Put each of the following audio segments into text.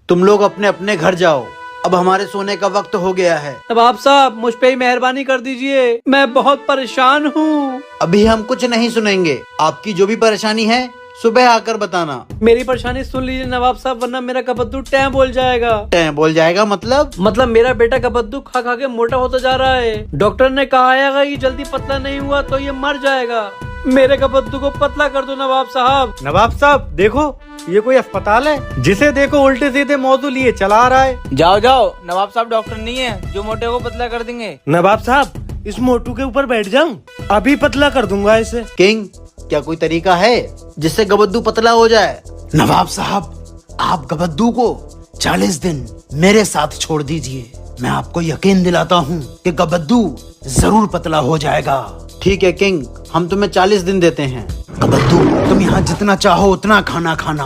तुम लोग अपने अपने घर जाओ, अब हमारे सोने का वक्त हो गया है। नवाब साहब मुझ पे ही मेहरबानी कर दीजिए, मैं बहुत परेशान हूँ। अभी हम कुछ नहीं सुनेंगे, आपकी जो भी परेशानी है सुबह आकर बताना। मेरी परेशानी सुन लीजिए नवाब साहब, वरना मेरा कबद्दू टैं बोल जाएगा। टैं बोल जाएगा मतलब मेरा बेटा कबद्दू खा खा के मोटा होता जा रहा है। डॉक्टर ने कहा है कि जल्दी पतला नहीं हुआ तो ये मर जाएगा। मेरे कबद्दू को पतला कर दो नवाब साहब। नवाब साहब देखो, ये कोई अस्पताल है? जिसे देखो उल्टे सीधे मौजू लिए चला आ रहा है। जाओ जाओ, नवाब साहब डॉक्टर नहीं है जो मोटे को पतला कर देंगे। नवाब साहब इस मोटू के ऊपर बैठ जाऊं, अभी पतला कर दूंगा इसे। किंग, क्या कोई तरीका है जिससे गबद्दू पतला हो जाए? नवाब साहब, आप गबद्दू को 40 दिन मेरे साथ छोड़ दीजिए, मैं आपको यकीन दिलाता हूँ कि गबद्दू जरूर पतला हो जाएगा। ठीक है किंग, हम तुम्हें 40 दिन देते हैं। गबद्दू, तुम यहाँ जितना चाहो उतना खाना खाना,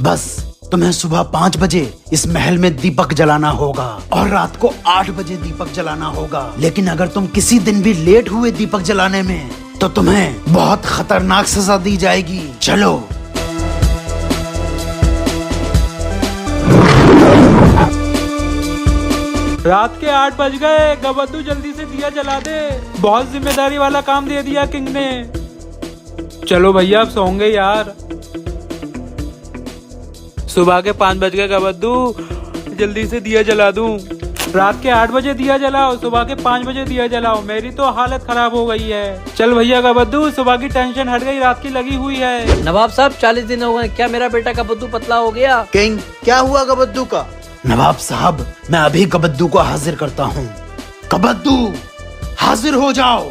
बस तुम्हें सुबह 5 बजे इस महल में दीपक जलाना होगा और रात को 8 बजे दीपक जलाना होगा। लेकिन अगर तुम किसी दिन भी लेट हुए दीपक जलाने में तो तुम्हें बहुत खतरनाक सजा दी जाएगी। चलो। रात के 8 बज गए, गबद्दू जल्दी से दिया जला दे। बहुत जिम्मेदारी वाला काम दे दिया किंग ने। चलो भैया अब सोंगे यार। सुबह के 5 बज गए गबद्दू, जल्दी से दिया जला दूं। रात के 8 बजे दिया जलाओ, सुबह के 5 बजे दिया जलाओ, मेरी तो हालत खराब हो गई है। चल भैया गबद्दू, सुबह की टेंशन हट गई, रात की लगी हुई है। नवाब साहब 40 दिन हो गए, क्या मेरा बेटा कबद्दू पतला हो गया? किंग, क्या हुआ गबद्दू का? नवाब साहब, मैं अभी गबद्दू को हाजिर करता हूँ। गबद्दू, हाजिर हो जाओ।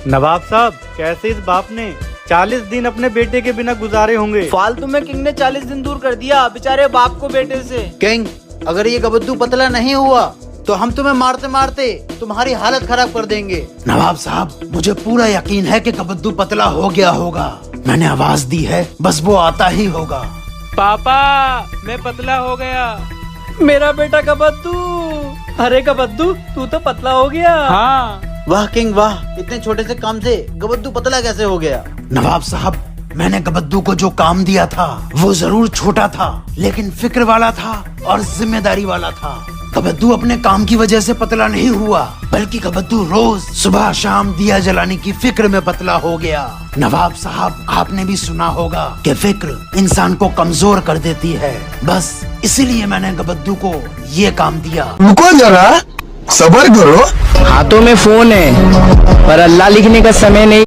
नवाब साहब, कैसे इस बाप ने 40 दिन अपने बेटे के बिना गुजारे होंगे? फालतू में किंग ने 40 दिन दूर कर दिया बेचारे बाप को बेटे से। किंग, अगर ये गबद्दू पतला नहीं हुआ तो हम तुम्हें मारते मारते तुम्हारी हालत खराब कर देंगे। नवाब साहब, मुझे पूरा यकीन है कि गबद्दू पतला हो गया होगा। मैंने आवाज दी है, बस वो आता ही होगा। पापा, मैं पतला हो गया। मेरा बेटा कबद्दू। अरे कबद्दू, तू तो पतला हो गया। हाँ। वाह किंग वाह, इतने छोटे से काम से गबद्दू पतला कैसे हो गया? नवाब साहब, मैंने गबद्दू को जो काम दिया था वो जरूर छोटा था, लेकिन फिक्र वाला था और जिम्मेदारी वाला था। गबद्दू अपने काम की वजह से पतला नहीं हुआ, बल्कि गबद्दू रोज सुबह शाम दिया जलाने की फिक्र में पतला हो गया। नवाब साहब, आपने भी सुना होगा कि फिक्र इंसान को कमजोर कर देती है, बस इसीलिए मैंने गबद्दू को ये काम दिया। रुको जरा, सब्र करो। हाथों में फोन है पर अल्लाह लिखने का समय नहीं।